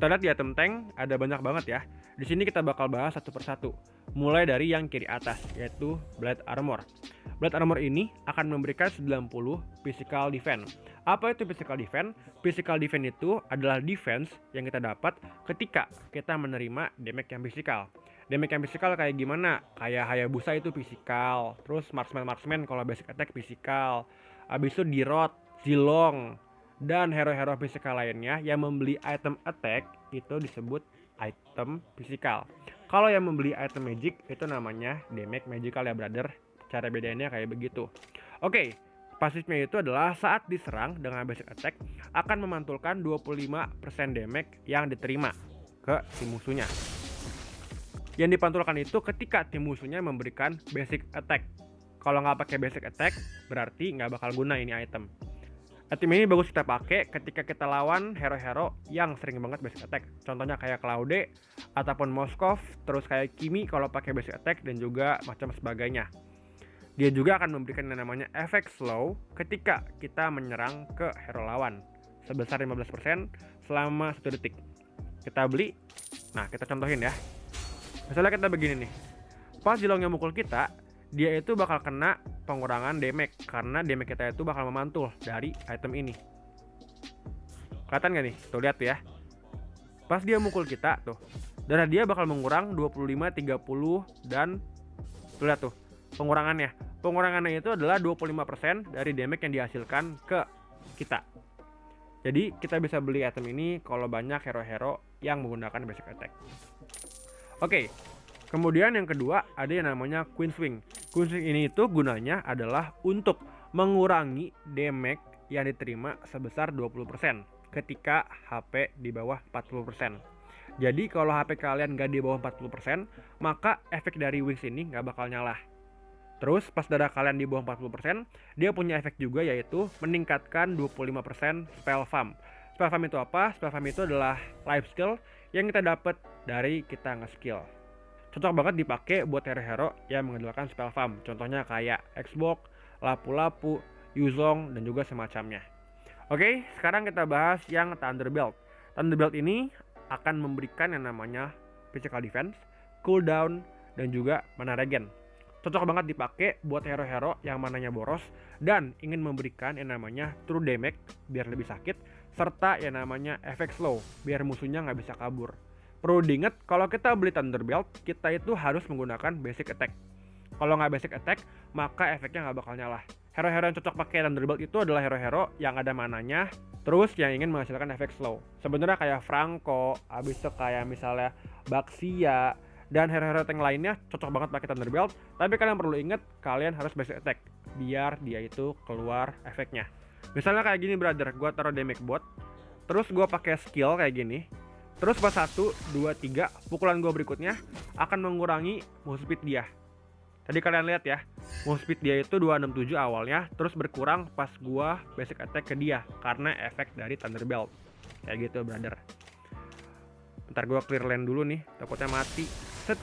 Kita lihat di item tank ada banyak banget ya. Di sini kita bakal bahas satu persatu. Mulai dari yang kiri atas, yaitu Blade Armor. Blade Armor ini akan memberikan 90 physical defense. Apa itu physical defense? Physical defense itu adalah defense yang kita dapat ketika kita menerima damage yang physical. Damage yang physical kayak gimana? Kayak Hayabusa itu physical. Terus Marksman kalau basic attack physical. Habis itu Dirot, Zilong, dan hero-hero physical lainnya yang membeli item attack itu disebut item physical. Kalau yang membeli item magic itu namanya damage magical ya brother. Cara bedainnya kayak begitu. Oke, pasifnya itu adalah saat diserang dengan basic attack akan memantulkan 25% damage yang diterima ke tim musuhnya. Yang dipantulkan itu ketika tim musuhnya memberikan basic attack. Kalau nggak pakai basic attack berarti nggak bakal guna ini item. Item ini bagus kita pakai ketika kita lawan hero-hero yang sering banget basic attack. Contohnya kayak Claude ataupun Moskov, terus kayak Kimi kalau pakai basic attack dan juga macam sebagainya. Dia juga akan memberikan yang namanya efek slow ketika kita menyerang ke hero lawan sebesar 15% selama 1 detik. Kita beli. Nah, kita contohin ya. Misalnya kita begini nih. Pas Zilongnya mukul kita, dia itu bakal kena pengurangan damage karena damage kita itu bakal memantul dari item ini. Kelihatan gak nih? Tuh lihat ya. Pas dia mukul kita tuh, darah dia bakal mengurang 25, 30 dan tuh lihat tuh pengurangannya. Pengurangannya itu adalah 25% dari damage yang dihasilkan ke kita. Jadi kita bisa beli item ini kalau banyak hero-hero yang menggunakan basic attack. Oke. Kemudian yang kedua ada yang namanya Queen Swing. Queen Swing ini itu gunanya adalah untuk mengurangi damage yang diterima sebesar 20% ketika HP di bawah 40%. Jadi kalau HP kalian nggak di bawah 40%, maka efek dari Wings ini nggak bakal nyala. Terus pas darah kalian di bawah 40%, dia punya efek juga yaitu meningkatkan 25% spell farm. Spell farm itu apa? Spell farm itu adalah life skill yang kita dapat dari kita nge-skill. Cocok banget dipakai buat hero-hero yang mengandalkan spell farm. Contohnya kayak Xbox, Lapu-Lapu, Yuzong, dan juga semacamnya. Oke, sekarang kita bahas yang Thunderbolt. Thunderbolt ini akan memberikan yang namanya physical defense, cooldown, dan juga mana regen. Cocok banget dipakai buat hero-hero yang mananya boros dan ingin memberikan yang namanya true damage biar lebih sakit, serta yang namanya efek slow biar musuhnya nggak bisa kabur. Perlu diingat, kalau kita beli Thunderbolt, kita itu harus menggunakan basic attack. Kalau nggak basic attack, maka efeknya nggak bakal nyala. Hero-hero yang cocok pakai Thunderbolt itu adalah hero-hero yang ada mananya, terus yang ingin menghasilkan efek slow. Sebenarnya kayak Franco, abis itu kayak misalnya Baxia, dan hero-hero tank lainnya cocok banget pakai Thunderbolt. Tapi kalian perlu ingat, kalian harus basic attack, biar dia itu keluar efeknya. Misalnya kayak gini brother, gue taruh damage bot, terus gue pakai skill kayak gini. Terus pas 1, 2, 3, pukulan gue berikutnya akan mengurangi move speed dia. Tadi kalian lihat ya, move speed dia itu 267 awalnya, terus berkurang pas gue basic attack ke dia karena efek dari Thunderbolt. Kayak gitu brother. Bentar gue clear lane dulu nih, takutnya mati. Set.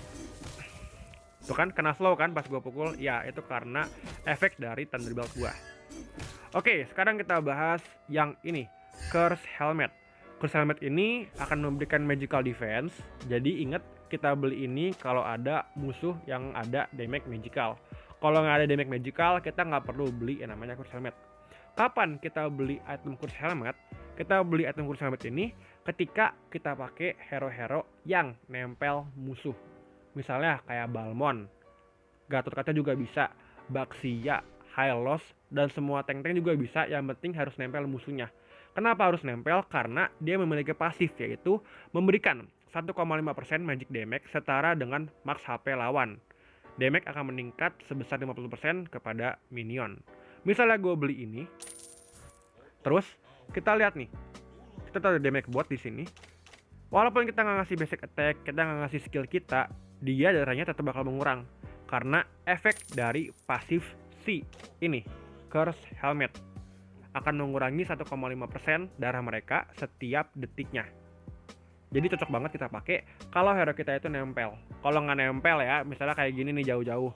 Tuh kan, kena slow kan pas gue pukul. Ya, itu karena efek dari Thunderbolt gue. Oke, sekarang kita bahas yang ini, Curse Helmet. Curse Helmet ini akan memberikan magical defense. Jadi ingat, kita beli ini kalau ada musuh yang ada damage magical. Kalau nggak ada damage magical, kita nggak perlu beli yang namanya Curse Helmet. Kapan kita beli item Curse Helmet? Kita beli item Curse Helmet ini ketika kita pakai hero-hero yang nempel musuh. Misalnya kayak Balmond, Gatot-Kaca juga bisa, Baxia, Hylos, dan semua tank-tank juga bisa. Yang penting harus nempel musuhnya. Kenapa harus nempel? Karena dia memiliki pasif, yaitu memberikan 1,5% magic damage setara dengan max HP lawan. Damage akan meningkat sebesar 50% kepada minion. Misalnya gue beli ini, terus kita lihat nih, kita taruh damage bot di sini. Walaupun kita nggak ngasih basic attack, kita nggak ngasih skill kita, dia darahnya tetap bakal mengurang karena efek dari pasif si ini, Curse Helmet, akan mengurangi 1,5% darah mereka setiap detiknya. Jadi cocok banget kita pakai kalau hero kita itu nempel. Kalau nggak nempel ya, misalnya kayak gini nih jauh-jauh,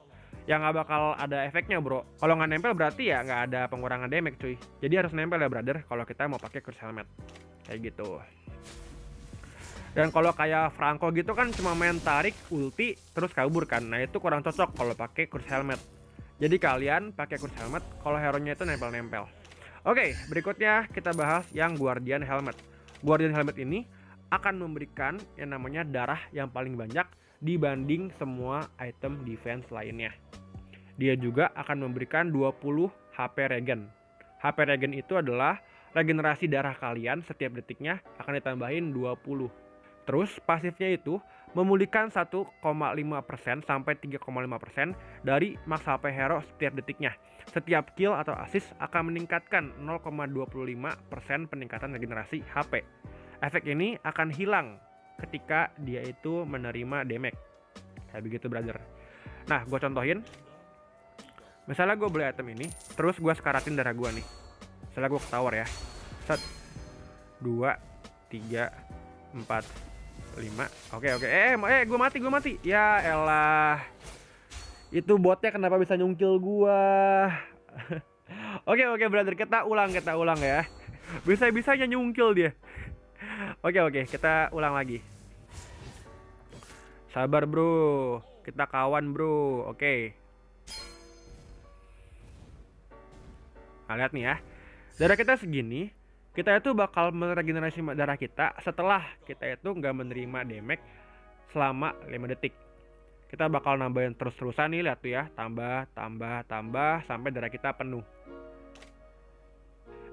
ya nggak bakal ada efeknya bro. Kalau nggak nempel berarti ya nggak ada pengurangan damage cuy. Jadi harus nempel ya brother kalau kita mau pakai Curse Helmet. Kayak gitu. Dan kalau kayak Franco gitu kan cuma main tarik, ulti, terus kabur kan. Nah itu kurang cocok kalau pakai Curse Helmet. Jadi kalian pakai Curse Helmet kalau hero-nya itu nempel-nempel. Oke, berikutnya kita bahas yang Guardian Helmet. Guardian Helmet ini akan memberikan yang namanya darah yang paling banyak dibanding semua item defense lainnya. Dia juga akan memberikan 20 HP regen. HP regen itu adalah regenerasi darah kalian setiap detiknya akan ditambahin 20. Terus pasifnya itu memulihkan 1,5% sampai 3,5% dari max HP hero setiap detiknya. Setiap kill atau assist akan meningkatkan 0,25% peningkatan regenerasi HP. Efek ini akan hilang ketika dia itu menerima damage. Kayak begitu brother. Nah gue contohin. Misalnya gue beli item ini, terus gue sekaratin darah gue nih. Misalnya gue ke tower ya. 1, 2, 3, 4, 5. Oke. Gue mati. Ya elah. Itu botnya kenapa bisa nyungkil gue? Oke brother, kita ulang ya. Bisa-bisanya nyungkil dia. Oke, kita ulang lagi. Sabar bro, kita kawan bro. Oke. Nah lihat nih ya, darah kita segini, kita itu bakal meregenerasi darah kita setelah kita itu nggak menerima damage selama 5 detik. Kita bakal nambahin terus-terusan nih, lihat tuh ya, tambah sampai darah kita penuh.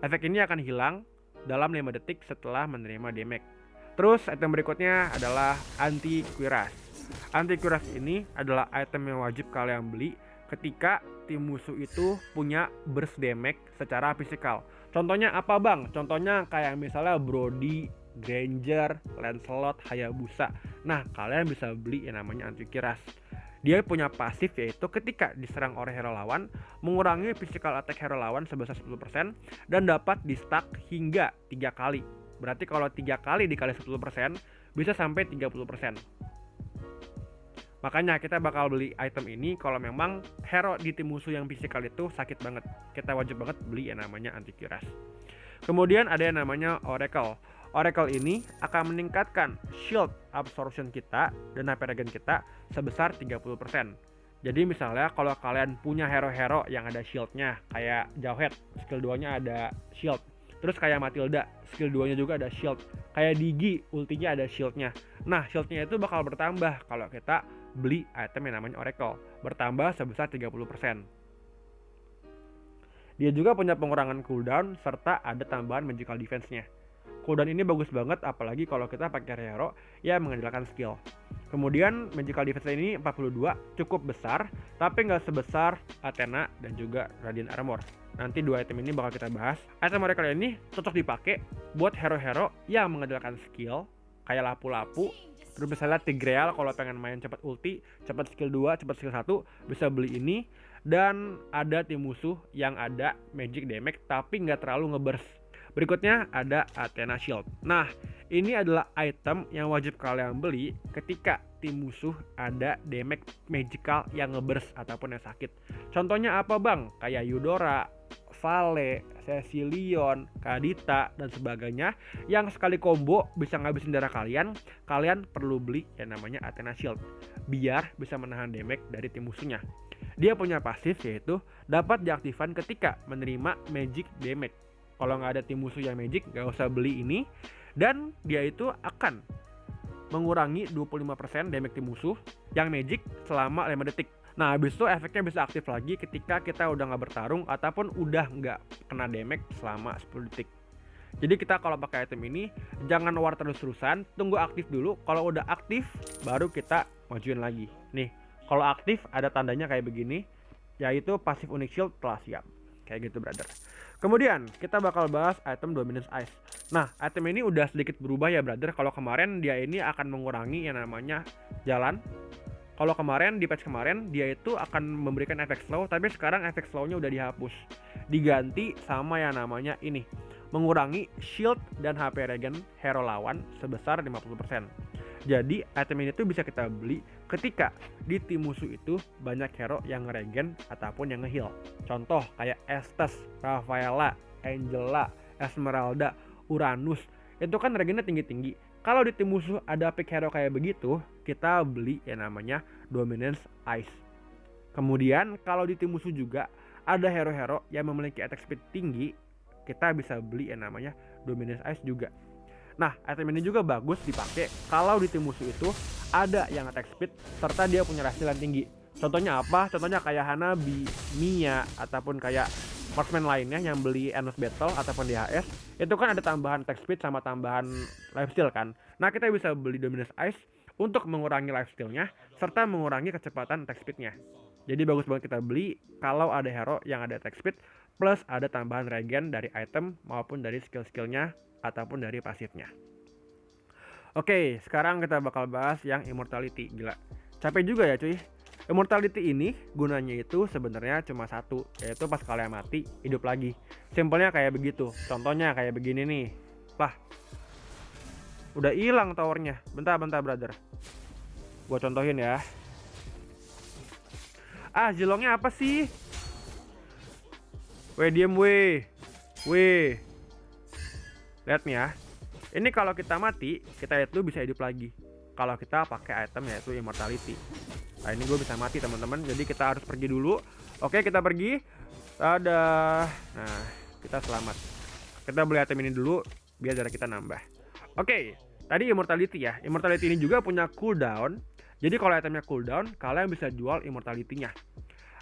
Efek ini akan hilang dalam 5 detik setelah menerima damage. Terus item berikutnya adalah anti cuirass. Anti cuirass ini adalah item yang wajib kalian beli ketika tim musuh itu punya burst damage secara fisikal. Contohnya apa bang? Contohnya kayak misalnya Brody, Granger, Lancelot, Hayabusa. Nah kalian bisa beli yang namanya anti cuirass. Dia punya pasif yaitu ketika diserang oleh hero lawan, mengurangi physical attack hero lawan sebesar 10% dan dapat di stack hingga 3 kali. Berarti kalau 3 kali dikali 10% bisa sampai 30%. Makanya kita bakal beli item ini kalau memang hero di tim musuh yang physical itu sakit banget. Kita wajib banget beli yang namanya anti cuirass. Kemudian ada yang namanya Oracle. Oracle ini akan meningkatkan shield absorption kita dan HP regen kita sebesar 30%. Jadi misalnya kalau kalian punya hero-hero yang ada shieldnya, kayak Jawhead, skill 2-nya ada shield. Terus kayak Matilda, skill 2-nya juga ada shield. Kayak Digi, ultinya ada shieldnya. Nah shieldnya itu bakal bertambah kalau kita beli item yang namanya Oracle. Bertambah sebesar 30%. Dia juga punya pengurangan cooldown serta ada tambahan magical defense-nya. Cooldown ini bagus banget apalagi kalau kita pakai hero yang mengandalkan skill. Kemudian magical defense ini 42 cukup besar tapi nggak sebesar Athena dan juga Radiant Armor. Nanti dua item ini bakal kita bahas. Item Oracle ini cocok dipakai buat hero-hero yang mengandalkan skill kayak lapu-lapu. Terus misalnya Tigreal kalau pengen main cepat ulti, cepat skill 2, cepat skill 1 bisa beli ini. Dan ada tim musuh yang ada magic damage tapi nggak terlalu ngeburst. Berikutnya ada Athena Shield. Nah, ini adalah item yang wajib kalian beli ketika tim musuh ada damage magical yang ngeburst ataupun yang sakit. Contohnya apa bang? Kayak Eudora, Vale, Cecilion, Kadita, dan sebagainya yang sekali combo bisa ngabisin darah kalian. Kalian perlu beli yang namanya Athena Shield biar bisa menahan damage dari tim musuhnya. Dia punya pasif yaitu dapat diaktifkan ketika menerima magic damage. Kalau nggak ada tim musuh yang magic, nggak usah beli ini. Dan dia itu akan mengurangi 25% damage tim musuh yang magic selama 5 detik. Nah habis itu efeknya bisa aktif lagi ketika kita udah nggak bertarung ataupun udah nggak kena damage selama 10 detik. Jadi kita kalau pakai item ini jangan war terus-terusan, tunggu aktif dulu. Kalau udah aktif baru kita majuin lagi. Nih, kalau aktif ada tandanya kayak begini, yaitu pasif unique shield telah siap. Kayak gitu brother. Kemudian kita bakal bahas item Dominance Ice. Nah item ini udah sedikit berubah ya brother. Kalau kemarin dia ini akan mengurangi yang namanya jalan. Kalau kemarin di patch kemarin dia itu akan memberikan efek slow, tapi sekarang efek slownya udah dihapus. Diganti sama yang namanya ini, mengurangi shield dan HP regen hero lawan sebesar 50%. Jadi item ini tuh bisa kita beli ketika di tim musuh itu banyak hero yang ngeregen ataupun yang ngeheal. Contoh kayak Estes, Rafaela, Angela, Esmeralda, Uranus. Itu kan regennya tinggi-tinggi. Kalau di tim musuh ada pick hero kayak begitu, kita beli yang namanya Dominance Ice. Kemudian kalau di tim musuh juga ada hero-hero yang memiliki attack speed tinggi, kita bisa beli yang namanya Dominance Ice juga. Nah, item ini juga bagus dipakai kalau di tim musuh itu ada yang attack speed serta dia punya rasilan tinggi. Contohnya apa? Contohnya kayak Hanabi, Mia, ataupun kayak marksman lainnya yang beli Endless Battle ataupun DHS, itu kan ada tambahan attack speed sama tambahan lifesteal kan. Nah, kita bisa beli Dominance Ice untuk mengurangi lifestealnya serta mengurangi kecepatan attack speednya. Jadi bagus banget kita beli kalau ada hero yang ada attack speed plus ada tambahan regen dari item maupun dari skill-skillnya ataupun dari pasifnya. Oke, sekarang kita bakal bahas yang Immortality. Gila, capek juga ya cuy. Immortality ini gunanya itu sebenarnya cuma satu, yaitu pas kalian mati hidup lagi. Simpelnya kayak begitu. Contohnya kayak begini nih. Lah, udah hilang towernya. Bentar brother, gua contohin ya. Zilongnya apa sih? Weh, diem weh. Lihat nih ya. Ini kalau kita mati, kita itu bisa hidup lagi kalau kita pakai item yaitu Immortality. Nah, ini gue bisa mati teman-teman, jadi kita harus pergi dulu. Oke, kita pergi. Dadah. Nah, kita selamat. Kita beli item ini dulu biar darah kita nambah. Oke, tadi Immortality ya. Immortality ini juga punya cooldown. Jadi kalau itemnya cooldown, kalian bisa jual Immortality-nya.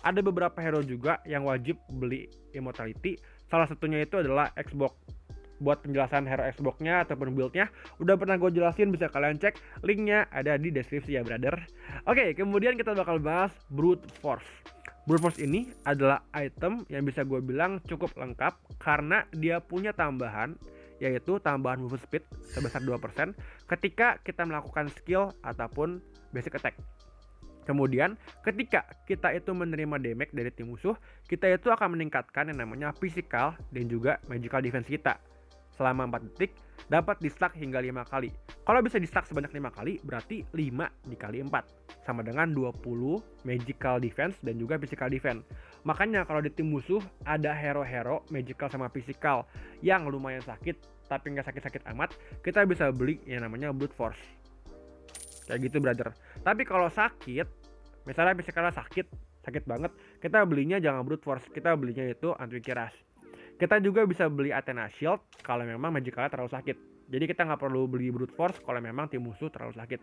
Ada beberapa hero juga yang wajib beli Immortality. Salah satunya itu adalah Xbox. Buat penjelasan hero Xbox-nya ataupun build-nya udah pernah gue jelasin, bisa kalian cek, linknya ada di deskripsi ya brother. Oke, kemudian kita bakal bahas Brute Force. Brute Force ini adalah item yang bisa gue bilang cukup lengkap karena dia punya tambahan, yaitu tambahan move speed sebesar 2% ketika kita melakukan skill ataupun basic attack. Kemudian ketika kita itu menerima damage dari tim musuh, kita itu akan meningkatkan yang namanya physical dan juga magical defense kita selama 4 detik, dapat di stack hingga 5 kali. Kalau bisa di stack sebanyak 5 kali, berarti 5 dikali 4 sama dengan 20 magical defense dan juga physical defense. Makanya kalau di tim musuh ada hero-hero magical sama physical yang lumayan sakit tapi nggak sakit-sakit amat, kita bisa beli yang namanya Brute Force. Kayak gitu brother. Tapi kalau sakit, misalnya physicalnya sakit banget, kita belinya jangan Brute Force, kita belinya itu Antivirus. Kita juga bisa beli Athena Shield kalau memang magicalnya terlalu sakit. Jadi kita nggak perlu beli Brute Force kalau memang tim musuh terlalu sakit.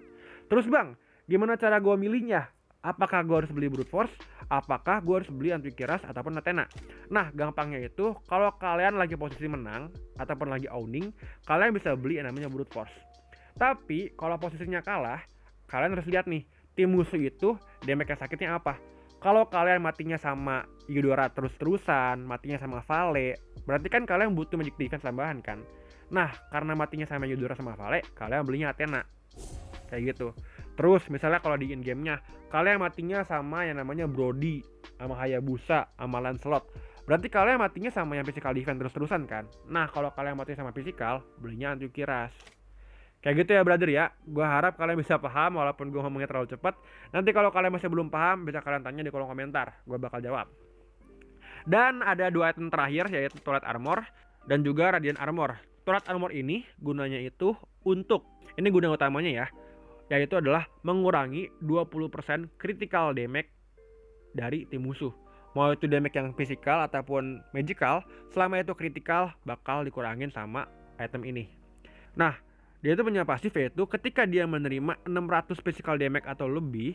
Terus bang, gimana cara gue milihnya? Apakah gue harus beli Brute Force? Apakah gue harus beli Antivirus ataupun Athena? Nah, gampangnya itu kalau kalian lagi posisi menang ataupun lagi owning, kalian bisa beli yang namanya Brute Force. Tapi kalau posisinya kalah, kalian harus lihat nih, tim musuh itu damage sakitnya apa. Kalau kalian matinya sama Eudora terus-terusan, matinya sama Vale, berarti kan kalian butuh magic defense tambahan kan. Nah, karena matinya sama Eudora sama Vale, kalian belinya Athena. Kayak gitu. Terus misalnya kalau di in-game-nya, kalian matinya sama yang namanya Brody, sama Hayabusa, sama Lancelot, berarti kalian matinya sama yang physical defense terus-terusan kan. Nah, kalau kalian matinya sama physical, belinya Antivirus. Kayak gitu ya brother ya. Gue harap kalian bisa paham walaupun gue ngomongnya terlalu cepat. Nanti kalau kalian masih belum paham, bisa kalian tanya di kolom komentar, gue bakal jawab. Dan ada 2 item terakhir, yaitu Turret Armor dan juga Radiant Armor. Turret Armor ini gunanya itu untuk, ini guna utamanya ya, yaitu adalah mengurangi 20% critical damage dari tim musuh. Mau itu damage yang physical ataupun magical, selama itu critical bakal dikurangin sama item ini. Nah, dia itu punya pasif, yaitu ketika dia menerima 600 physical damage atau lebih,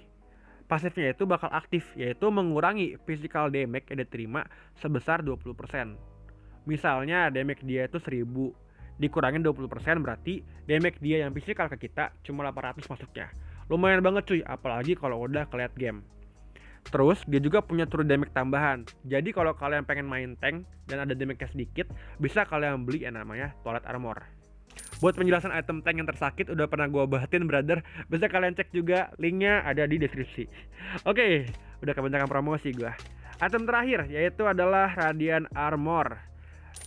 pasifnya itu bakal aktif, yaitu mengurangi physical damage yang diterima sebesar 20%. Misalnya damage dia itu 1000, dikurangin 20%, berarti damage dia yang physical ke kita cuma 800 masuknya. Lumayan banget cuy, apalagi kalau udah ke late game. Terus dia juga punya true damage tambahan. Jadi kalau kalian pengen main tank dan ada damage sedikit, bisa kalian beli yang namanya Turret Armor. Buat penjelasan item tank yang tersakit udah pernah gue bahatin brother, bisa kalian cek juga, linknya ada di deskripsi. Oke, udah kebanyakan promosi gue. Item terakhir yaitu adalah Radiant Armor.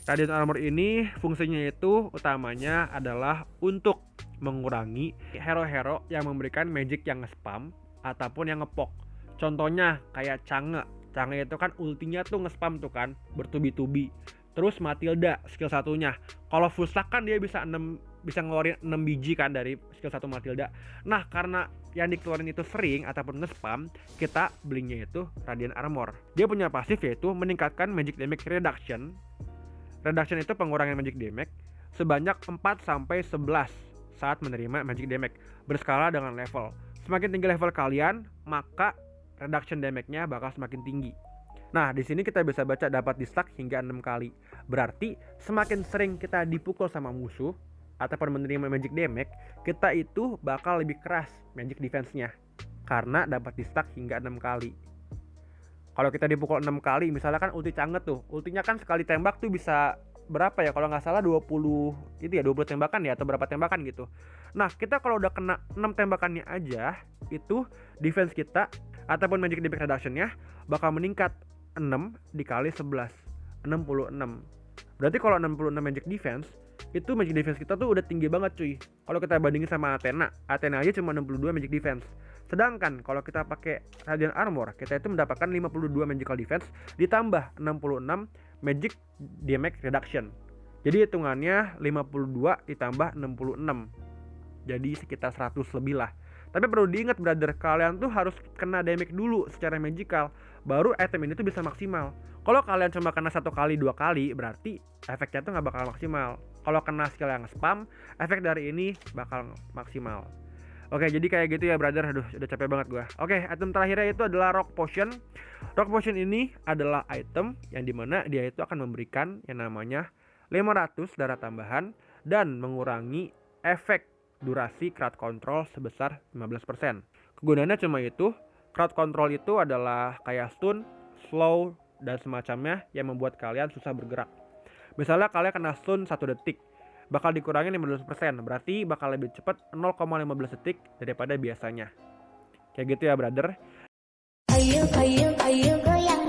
Radiant Armor ini fungsinya itu utamanya adalah untuk mengurangi hero-hero yang memberikan magic yang nge-spam ataupun yang ngepok. Contohnya kayak Chang'e. Chang'e itu kan ultinya tuh nge-spam tuh kan, bertubi-tubi. Terus Matilda skill satunya, kalau full stack kan dia bisa 6 bisa ngeluarin 6 biji kan dari skill 1 Matilda. Nah, karena yang dikeluarin itu sering ataupun nge-spam, kita belinya itu Radiant Armor. Dia punya pasif yaitu meningkatkan magic damage reduction. Reduction itu pengurangan magic damage sebanyak 4-11 saat menerima magic damage, berskala dengan level. Semakin tinggi level kalian, maka reduction damage-nya bakal semakin tinggi. Nah, di sini kita bisa baca dapat di-stack hingga 6 kali. Berarti semakin sering kita dipukul sama musuh ataupun menerima magic damage, kita itu bakal lebih keras magic defense-nya karena dapat di-stack hingga 6 kali. Kalau kita dipukul 6 kali, misalnya kan ulti Chang'e tuh, ultinya kan sekali tembak tuh bisa berapa ya, kalau nggak salah 20 itu ya, 20 tembakan ya, atau berapa tembakan gitu. Nah, kita kalau udah kena 6 tembakannya aja, itu defense kita ataupun magic damage reduction-nya bakal meningkat 6 dikali 11, 66. Berarti kalau 66 magic defense, itu magic defense kita tuh udah tinggi banget cuy. Kalau kita bandingin sama Athena aja cuma 62 magic defense. Sedangkan kalau kita pakai Radiant Armor, kita itu mendapatkan 52 magical defense ditambah 66 magic damage reduction. Jadi hitungannya 52 ditambah 66. Jadi sekitar 100 lebih lah. Tapi perlu diingat brother, kalian tuh harus kena damage dulu secara magical, baru item ini tuh bisa maksimal. Kalau kalian cuma kena 1 kali 2 kali, berarti efeknya tuh nggak bakal maksimal. Kalau kena skill yang spam, efek dari ini bakal maksimal. Oke, jadi kayak gitu ya brother. Aduh, udah capek banget gua. Oke, item terakhirnya itu adalah Rock Potion. Rock Potion ini adalah item yang dimana dia itu akan memberikan yang namanya 500 darah tambahan dan mengurangi efek durasi crowd control sebesar 15%. Kegunaannya cuma itu. Crowd control itu adalah kayak stun, slow, dan semacamnya yang membuat kalian susah bergerak. Misalnya kalian kena stun 1 detik, bakal dikurangin 15%, berarti bakal lebih cepat 0,15 detik daripada biasanya. Kayak gitu ya brother. Ayo goyang goyang goyang.